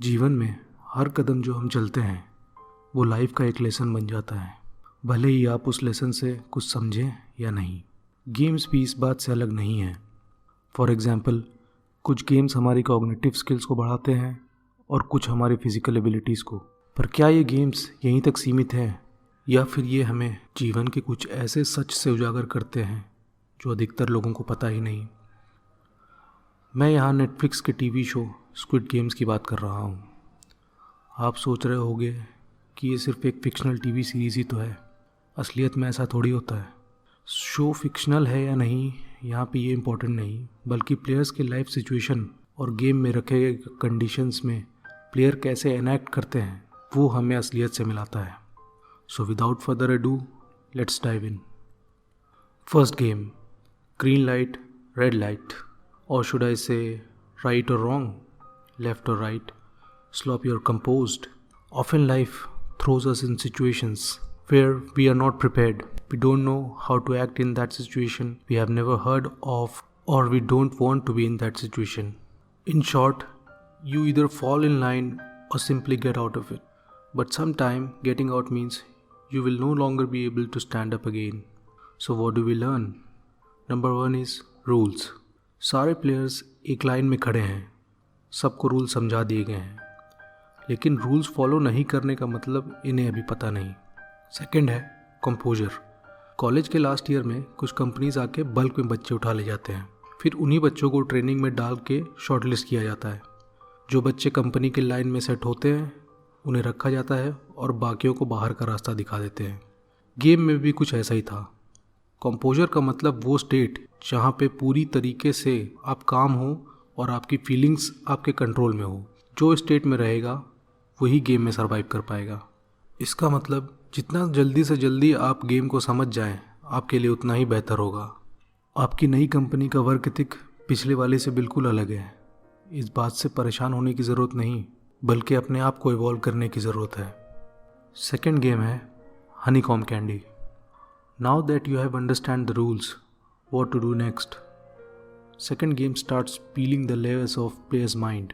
जीवन में हर कदम जो हम चलते हैं वो लाइफ का एक लेसन बन जाता है, भले ही आप उस लेसन से कुछ समझें या नहीं। गेम्स भी इस बात से अलग नहीं हैं। फॉर एग्ज़ाम्पल, कुछ गेम्स हमारी कॉग्निटिव स्किल्स को बढ़ाते हैं और कुछ हमारी फिज़िकल एबिलिटीज़ को। पर क्या ये गेम्स यहीं तक सीमित हैं या फिर ये हमें जीवन के कुछ ऐसे सच से उजागर करते हैं जो अधिकतर लोगों को पता ही नहीं। मैं यहाँ नेटफ्लिक्स के टीवी शो स्क्विड गेम्स की बात कर रहा हूँ। आप सोच रहे होंगे कि ये सिर्फ एक फिक्शनल टीवी सीरीज़ ही तो है, असलियत में ऐसा थोड़ी होता है। शो फिक्शनल है या नहीं यहाँ पे ये इम्पोर्टेंट नहीं, बल्कि प्लेयर्स के लाइफ सिचुएशन और गेम में रखे गए कंडीशंस में प्लेयर कैसे एनैक्ट करते हैं वो हमें असलियत से मिलाता है। So without further ado, let's dive in. First game, green light, red light, or should I say right or wrong, left or right, sloppy or composed. Often life throws us in situations where we are not prepared. We don't know how to act in that situation. We have never heard of, or we don't want to be in that situation. In short, you either fall in line or simply get out of it. But sometime getting out means you will no longer be able to stand up again. So what do we learn? Number one is rules. सारे players एक line में खड़े हैं, सबको rule समझा दिए गए हैं, लेकिन रूल्स फॉलो नहीं करने का मतलब इन्हें अभी पता नहीं। सेकंड है कंपोजर। कॉलेज के लास्ट ईयर में कुछ कंपनीज आके बल्क में बच्चे उठा ले जाते हैं, फिर उन्हीं बच्चों को ट्रेनिंग में डाल के शॉर्टलिस्ट किया जाता है। जो बच्चे कंपनी के लाइन में सेट होते हैं उन्हें रखा जाता है और बाकियों को बाहर का रास्ता दिखा देते हैं। गेम में भी कुछ ऐसा ही था। कंपोजर का मतलब वो स्टेट जहाँ पे पूरी तरीके से आप काम हो और आपकी फीलिंग्स आपके कंट्रोल में हो। जो स्टेट में रहेगा वही गेम में सरवाइव कर पाएगा। इसका मतलब जितना जल्दी से जल्दी आप गेम को समझ जाएं आपके लिए उतना ही बेहतर होगा। आपकी नई कंपनी का वर्क एथिक पिछले वाले से बिल्कुल अलग है। इस बात से परेशान होने की ज़रूरत नहीं, बल्कि अपने आप को इवॉल्व करने की ज़रूरत है। सेकेंड गेम है honeycomb candy. Now that you have understand the rules, what to do next? Second game starts peeling the layers of player's mind.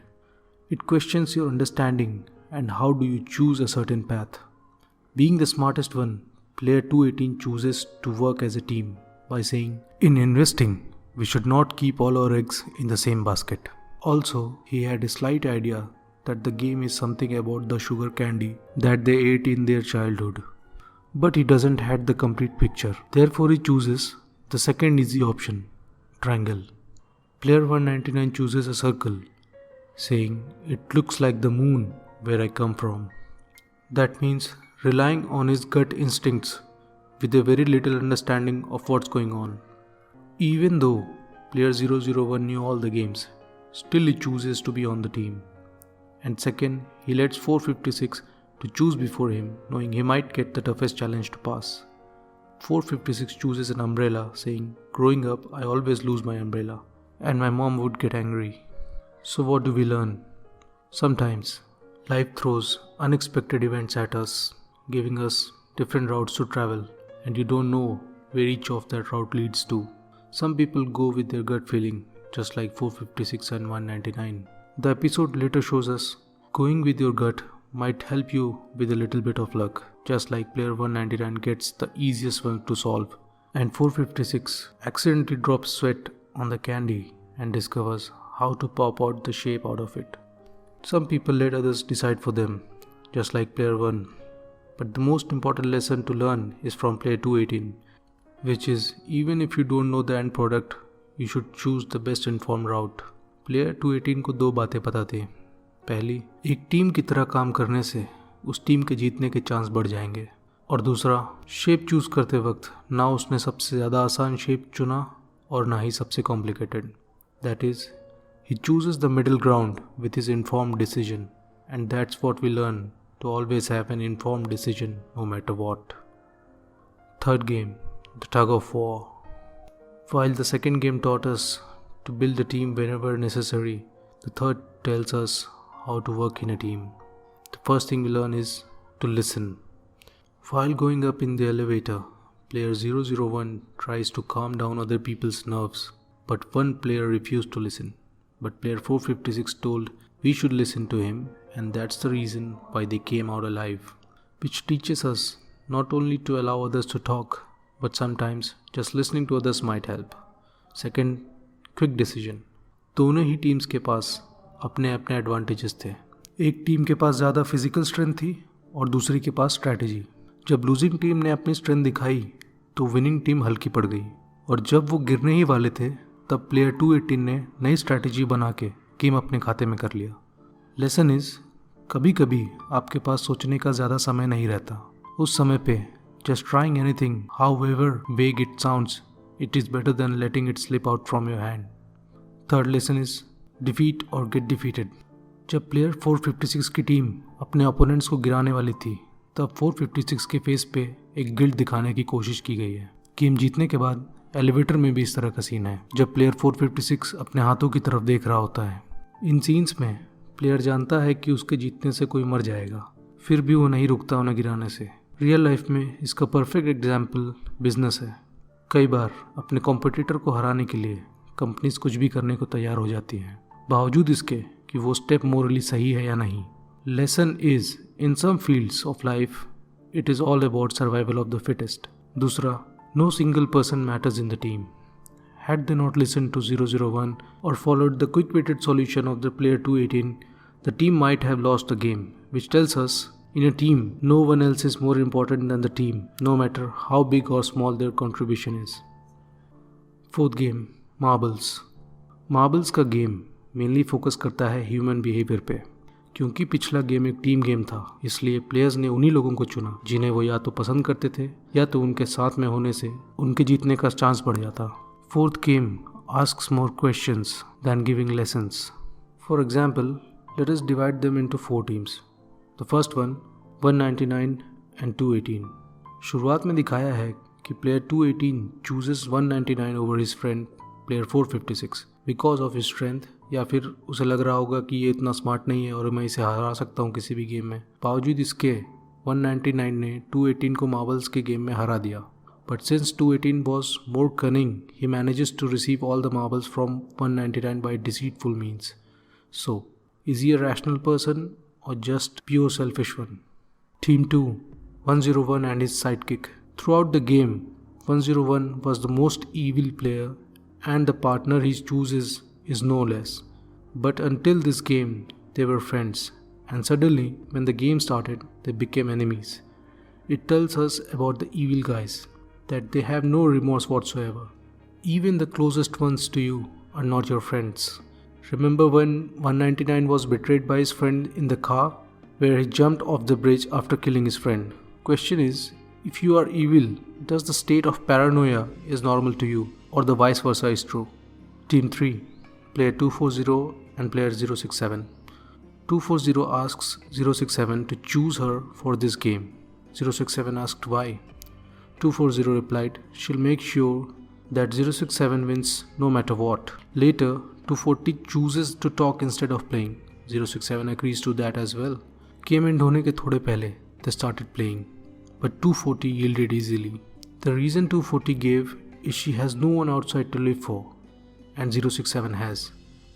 It questions your understanding and how do you choose a certain path. Being the smartest one, player 218 chooses to work as a team by saying, in investing, we should not keep all our eggs in the same basket. Also, he had a slight idea that the game is something about the sugar candy that they ate in their childhood. But he doesn't have the complete picture. Therefore he chooses the second easy option, triangle. Player 199 chooses a circle, saying, it looks like the moon where I come from. That means relying on his gut instincts with a very little understanding of what's going on. Even though player 001 knew all the games, still he chooses to be on the team. And second, he lets 456 to choose before him, knowing he might get the toughest challenge to pass. 456 chooses an umbrella, saying, growing up, I always lose my umbrella, and my mom would get angry. So what do we learn? Sometimes, life throws unexpected events at us, giving us different routes to travel, and you don't know where each of that route leads to. Some people go with their gut feeling, just like 456 and 199. The episode later shows us, going with your gut might help you with a little bit of luck, just like player 199 gets the easiest one to solve, and 456 accidentally drops sweat on the candy and discovers how to pop out the shape out of it. Some people let others decide for them, just like player 1, but the most important lesson to learn is from player 218, which is even if you don't know the end product, you should choose the best informed route. Player 218 को दो बातें पता थी। पहली, एक team की तरह काम करने से उस टीम के जीतने के चांस बढ़ जाएंगे, और दूसरा, शेप चूज़ करते वक्त ना उसने सबसे ज़्यादा आसान शेप चुना और ना ही सबसे complicated. That is, he chooses the middle ground with his informed decision, and that's what we learn, to always have an informed decision no matter what. Third game, the tug of war. While the second game taught us to build a team whenever necessary, the third tells us how to work in a team. The first thing we learn is to listen. While going up in the elevator, player 001 tries to calm down other people's nerves, but one player refused to listen. But player 456 told, We should listen to him, and that's the reason why they came out alive. Which teaches us not only to allow others to talk, but sometimes just listening to others might help. Second, quick decision. दोनों ही teams के पास अपने अपने advantages थे. एक team के पास ज़्यादा physical strength थी और दूसरी के पास स्ट्रैटेजी. जब लूजिंग टीम ने अपनी स्ट्रेंथ दिखाई तो विनिंग टीम हल्की पड़ गई, और जब वो गिरने ही वाले थे तब प्लेयर 218 ने नई स्ट्रैटेजी बना के गेम अपने खाते में कर लिया. लेसन इज़, कभी कभी आपके पास सोचने का ज़्यादा समय नहीं रहता. उस समय पे जस्ट ट्राइंग एनीथिंग हाउएवर वेग it sounds, it is better than letting it slip out from your hand. Third lesson is defeat और गेट डिफीटेड. जब प्लेयर 456 की टीम अपने ओपोनेंट्स को गिराने वाली थी तब 456 के फेस पे एक गिल्ट दिखाने की कोशिश की गई है. गेम जीतने के बाद एलिवेटर में भी इस तरह का सीन है जब प्लेयर 456 अपने हाथों की तरफ देख रहा होता है. इन सीन्स में प्लेयर जानता है कि उसके जीतने से कोई मर जाएगा, फिर भी वो नहीं रुकता उन्हें गिराने से. रियल लाइफ में इसका परफेक्ट एग्जाम्पल बिजनेस है. कई बार अपने कॉम्पिटिटर को हराने के लिए कंपनीज कुछ भी करने को तैयार हो जाती हैं, बावजूद इसके कि वो स्टेप मोरली सही है या नहीं. Lesson is, in some fields of life it is all about survival of the fittest. दूसरा, no single person matters in the team. Had they not listened to 001 or followed the quick-witted solution of the player 218, the team might have lost the game, which tells us in a team, no one else is more important than the team, no matter how big or small their contribution is. Fourth game, Marbles. Marbles का game mainly focus करता है human behaviour पे. क्योंकि पिछला game एक team game था, इसलिए players ने उन्हीं लोगों को चुना जिन्हें वो या तो पसंद करते थे या तो उनके साथ में होने से उनके जीतने का चांस बढ़ जाता. Fourth game asks more questions than giving lessons. For example, let us divide them into 4 teams. The first one, 199 and 218. शुरुआत में दिखाया है कि player 218 chooses 199 over his friend player 456 because of his strength, या फिर उसे लग रहा होगा कि ये इतना स्मार्ट नहीं है और मैं इसे हरा सकता हूँ किसी भी गेम में. बावजूद इसके 199 ने 218 को मार्बल्स के गेम में हरा दिया. But since 218 was more cunning, he manages to receive all the marbles from 199 by deceitful means. So, is he a rational person or just pure selfish one? Team 2, 101 and his sidekick. Throughout the game, 101 was the most evil player and the partner he chooses is no less. But until this game, they were friends. And suddenly, when the game started, they became enemies. It tells us about the evil guys, that they have no remorse whatsoever. Even the closest ones to you are not your friends. Remember when 199 was betrayed by his friend in the car, where he jumped off the bridge after killing his friend? Question is, if you are evil, does the state of paranoia is normal to you, or the vice versa is true? Team 3, player 240 and player 067. 240 asks 067 to choose her for this game. 067 asked why. 240 replied, she'll make sure that 067 wins no matter what. Later, 240 chooses to talk instead of playing. 067 agrees to that as well. Game end होने के थोड़े पहले, they started playing, but 240 yielded easily. The reason 240 gave is she has no one outside to live for, and 067 has.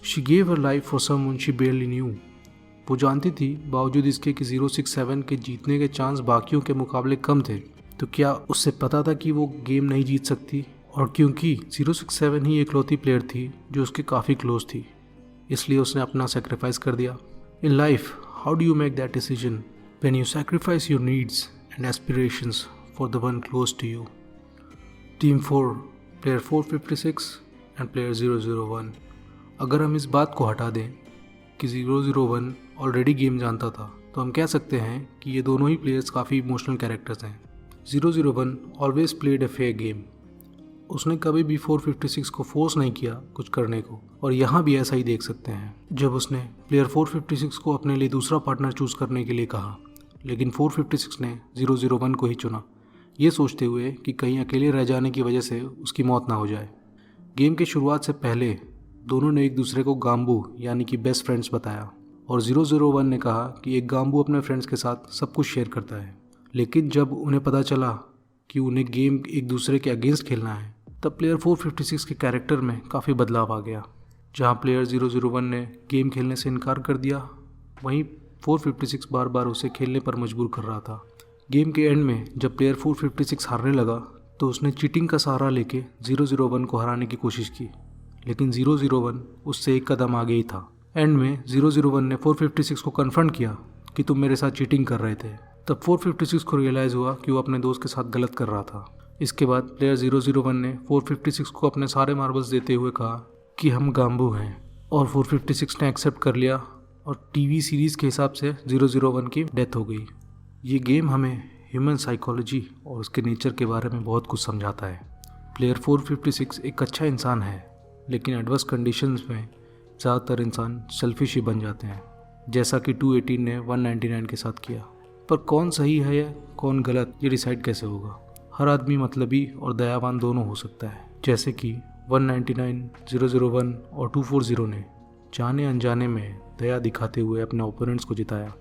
She gave her life for someone she barely knew. वो जानती थी बावजूद इसके कि 067 के जीतने के चांस बाकियों के मुकाबले कम थे, तो क्या उससे पता था कि वो गेम नहीं जीत सकती? और क्योंकि 067 ही इकलौती प्लेयर थी जो उसके काफ़ी क्लोज थी, इसलिए उसने अपना सेक्रीफाइस कर दिया. In life, how do you make that decision when you sacrifice your needs and aspirations for the one close to you? Team 4, player 456 and player 001. अगर हम इस बात को हटा दें कि 001 ऑलरेडी गेम जानता था, तो हम कह सकते हैं कि ये दोनों ही प्लेयर्स काफ़ी इमोशनल कैरेक्टर्स हैं. 001 always played a fair game. उसने कभी भी 456 को फोर्स नहीं किया कुछ करने को, और यहाँ भी ऐसा ही देख सकते हैं जब उसने प्लेयर 456 को अपने लिए दूसरा पार्टनर चूज़ करने के लिए कहा, लेकिन 456 ने 001 को ही चुना, ये सोचते हुए कि कहीं अकेले रह जाने की वजह से उसकी मौत ना हो जाए. गेम के शुरुआत से पहले दोनों ने एक दूसरे को गाम्बू यानी कि बेस्ट फ्रेंड्स बताया, और 001 ने कहा कि एक गाम्बू अपने फ्रेंड्स के साथ सब कुछ शेयर करता है. लेकिन जब उन्हें पता चला कि उन्हें गेम एक दूसरे के अगेंस्ट खेलना है, तब प्लेयर 456 के कैरेक्टर में काफ़ी बदलाव आ गया. जहां प्लेयर 001 ने गेम खेलने से इनकार कर दिया, वहीं 456 बार बार उसे खेलने पर मजबूर कर रहा था। गेम के एंड में जब प्लेयर 456 हारने लगा तो उसने चीटिंग का सहारा लेके 001 को हराने की कोशिश की, लेकिन 001 उससे एक कदम आगे ही था। एंड में 001 ने 456 को कन्फ्रंट किया कि तुम मेरे साथ चीटिंग कर रहे थे। तब 456 को रियलाइज़ हुआ कि वो अपने दोस्त के साथ गलत कर रहा था। इसके बाद प्लेयर 001 ने 456 को अपने सारे मार्बल्स देते हुए कहा कि हम गांबू हैं, और 456 ने एक्सेप्ट कर लिया और टीवी सीरीज़ के हिसाब से 001 की डेथ हो गई। ये गेम हमें ह्यूमन साइकोलॉजी और उसके नेचर के बारे में बहुत कुछ समझाता है। प्लेयर 456 एक अच्छा इंसान है, लेकिन एडवर्स कंडीशंस में ज़्यादातर इंसान सेल्फिश ही बन जाते हैं, जैसा कि 218 ने 199 के साथ किया। पर कौन सही है या कौन गलत, ये डिसाइड कैसे होगा? हर आदमी मतलबी और दयावान दोनों हो सकता है, जैसे कि 199, 001 और 240 ने जाने अनजाने में दया दिखाते हुए अपने ओपोनेंट्स को जिताया,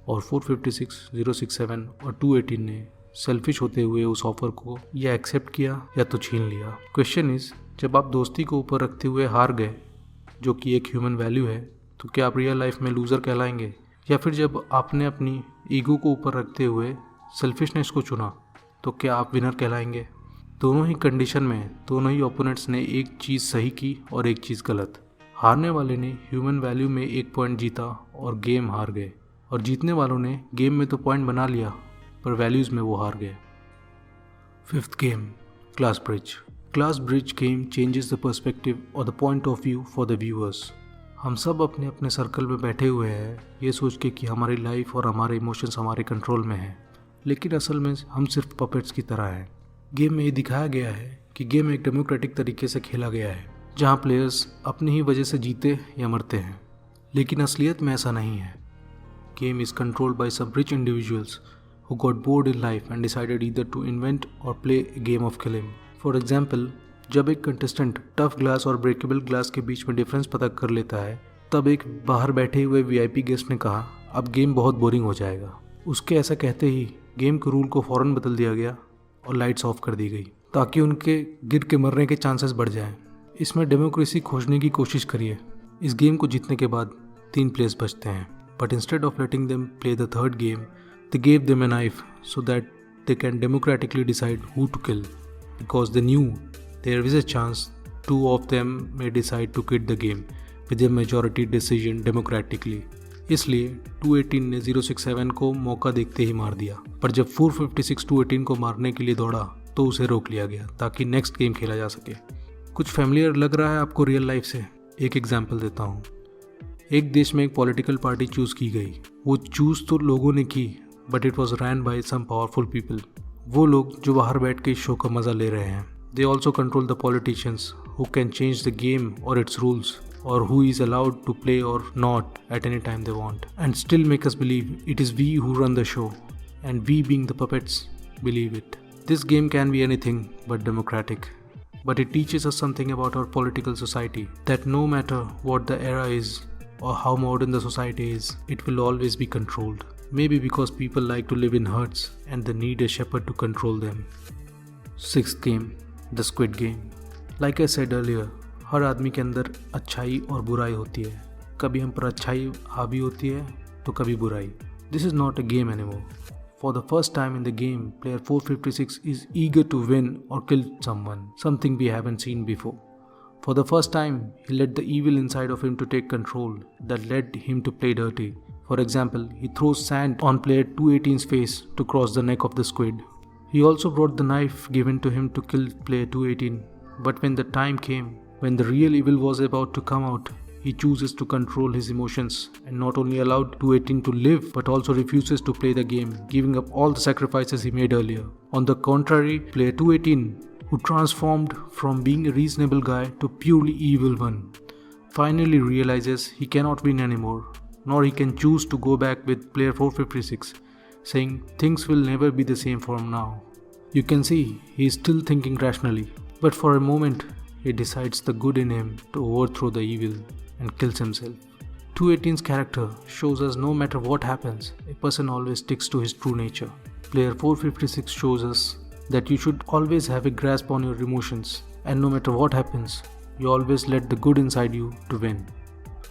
और 456, 067 और 218 ने सेल्फिश होते हुए उस ऑफर को या एक्सेप्ट किया या तो छीन लिया। क्वेश्चन इज, जब आप दोस्ती को ऊपर रखते हुए हार गए, जो कि एक ह्यूमन वैल्यू है, तो क्या आप रियल लाइफ में लूज़र कहलाएंगे? या फिर जब आपने अपनी ईगो को ऊपर रखते हुए सेल्फिशनेस को चुना, तो क्या आप विनर कहलाएंगे? दोनों ही कंडीशन में दोनों ही ओपोनेंट्स ने एक चीज़ सही की और एक चीज़ गलत। हारने वाले ने ह्यूमन वैल्यू में 1 पॉइंट जीता और गेम हार गए, और जीतने वालों ने गेम में तो पॉइंट बना लिया पर वैल्यूज़ में वो हार गए। 5th game, class bridge. Class bridge game changes the perspective और the point of view for the viewers. हम सब अपने अपने सर्कल में बैठे हुए हैं ये सोच के कि हमारी लाइफ और हमारे इमोशंस हमारे कंट्रोल में हैं, लेकिन असल में हम सिर्फ पपेट्स की तरह हैं। गेम में ये दिखाया गया है कि गेम एक डेमोक्रेटिक तरीके से खेला गया है, जहाँ प्लेयर्स अपनी ही वजह से जीते या मरते हैं, लेकिन असलियत में ऐसा नहीं है। Game is controlled by some rich individuals who got bored in life and decided either to invent or play a game of killing. For example, जब एक कंटेस्टेंट टफ ग्लास और ब्रेकेबल ग्लास के बीच में डिफरेंस पता कर लेता है, तब एक बाहर बैठे हुए VIP गेस्ट ने कहा, अब गेम बहुत बोरिंग हो जाएगा। उसके ऐसा कहते ही गेम के रूल को फ़ौरन बदल दिया गया और लाइट्स ऑफ कर दी गई, ताकि उनके गिर के मरने के चांसेस बढ़ जाएं। इसमें डेमोक्रेसी खोजने की कोशिश करिए। इस गेम को जीतने के बाद 3 प्लेयर्स बचते हैं, but instead of letting them play the 3rd game, they gave them a knife so that they can democratically decide who to kill, because they knew there is a chance 2 of them may decide to quit the game with a majority decision democratically. इसलिए 218 ने 067 को मौका देखते ही मार दिया, पर जब 456 218 को मारने के लिए दौड़ा तो उसे रोक लिया गया ताकि नेक्स्ट गेम खेला जा सके। कुछ फैमिलियर लग रहा है आपको रियल लाइफ से? एक एग्जाम्पल देता हूँ। एक देश में एक पॉलिटिकल पार्टी चूज़ की गई। वो चूज़ तो लोगों ने की, but it was ran by some powerful people. वो लोग जो बाहर बैठ के इस शो का मज़ा ले रहे हैं। They also control the politicians who can change the game और इट्स रूल्स, और who is allowed to play or not at any time they want, and still make us believe it is we who run the show, and we being the puppets believe it. This game can be anything but democratic, but it teaches us something about our political society, that no matter what the era is or how modern the society is, it will always be controlled. Maybe because people like to live in herds and they need a shepherd to control them. 6th game, the Squid Game. Like I said earlier, हर आदमी के अंदर अच्छाई और बुराई होती है। कभी हम पर अच्छाई हावी होती है तो कभी बुराई। This is not a game anymore. For the first time in the game, player 456 is eager to win or kill someone, something we haven't seen before. For the first time, he let the evil inside of him to take control that led him to play dirty. For example, he throws sand on player 218's face to cross the neck of the squid. He also brought the knife given to him to kill player 218. But when the time came, when the real evil was about to come out, he chooses to control his emotions and not only allowed 218 to live but also refuses to play the game, giving up all the sacrifices he made earlier. On the contrary, player 218, who transformed from being a reasonable guy to purely evil one, finally realizes he cannot win anymore, nor he can choose to go back with player 456, saying things will never be the same from now. You can see he is still thinking rationally, but for a moment he decides the good in him to overthrow the evil and kills himself. 218's character shows us no matter what happens, a person always sticks to his true nature. Player 456 shows us that you should always have a grasp on your emotions, and no matter what happens, You always let the good inside you to win.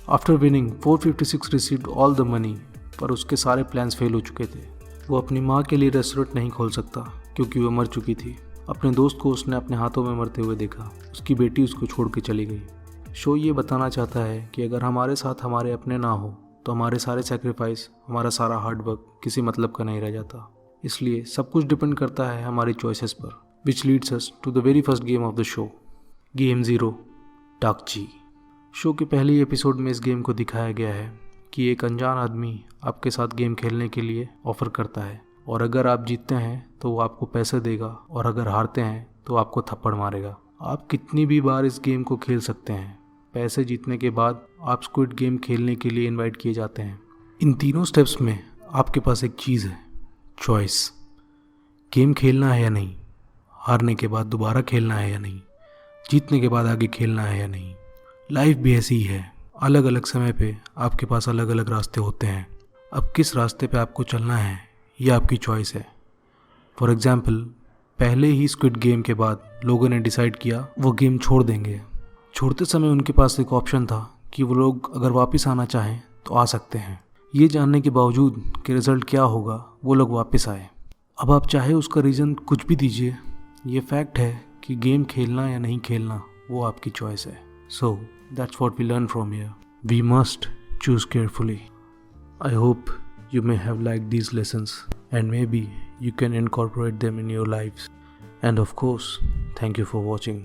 After winning, 456 received all the money, पर उसके सारे plans fail हो चुके थे। वो अपनी माँ के लिए रेस्टोरेंट नहीं खोल सकता क्योंकि वो मर चुकी थी। अपने दोस्त को उसने अपने हाथों में मरते हुए देखा। उसकी बेटी उसको छोड़ के चली गई। शो ये बताना चाहता है कि अगर हमारे साथ हमारे अपने ना हो तो हमारे सारे सेक्रीफाइस, हमारा सारा हार्डवर्क किसी मतलब का नहीं रह जाता। इसलिए सब कुछ डिपेंड करता है हमारी चॉइसेस पर, which leads us to the very first game of the show, game 0 टाकची। शो के पहले ही एपिसोड में इस गेम को दिखाया गया है कि एक अनजान आदमी आपके साथ गेम खेलने के लिए ऑफ़र करता है और अगर आप जीतते हैं तो वो आपको पैसे देगा और अगर हारते हैं तो आपको थप्पड़ मारेगा। आप कितनी भी बार इस गेम को खेल सकते हैं। पैसे जीतने के बाद आप स्क्विड गेम खेलने के लिए इनवाइट किए जाते हैं। इन तीनों स्टेप्स में आपके पास एक चीज़ है, चॉइस। गेम खेलना है या नहीं, हारने के बाद दोबारा खेलना है या नहीं, जीतने के बाद आगे खेलना है या नहीं। लाइफ भी ऐसी ही है, अलग अलग समय पे आपके पास अलग अलग रास्ते होते हैं। अब किस रास्ते पे आपको चलना है यह आपकी चॉइस है। फॉर एग्ज़ाम्पल, पहले ही स्क्विड गेम के बाद लोगों ने डिसाइड किया वो गेम छोड़ देंगे। छोड़ते समय उनके पास एक ऑप्शन था कि वो लोग अगर वापस आना चाहें तो आ सकते हैं। ये जानने के बावजूद कि रिज़ल्ट क्या होगा, वो लोग वापस आए। अब आप चाहे उसका रीज़न कुछ भी दीजिए, ये फैक्ट है कि गेम खेलना या नहीं खेलना वो आपकी चॉइस है। So that's what we learn from here. We must choose carefully. I hope you may have liked these lessons and maybe you can incorporate them in your lives. And of course, thank you for watching.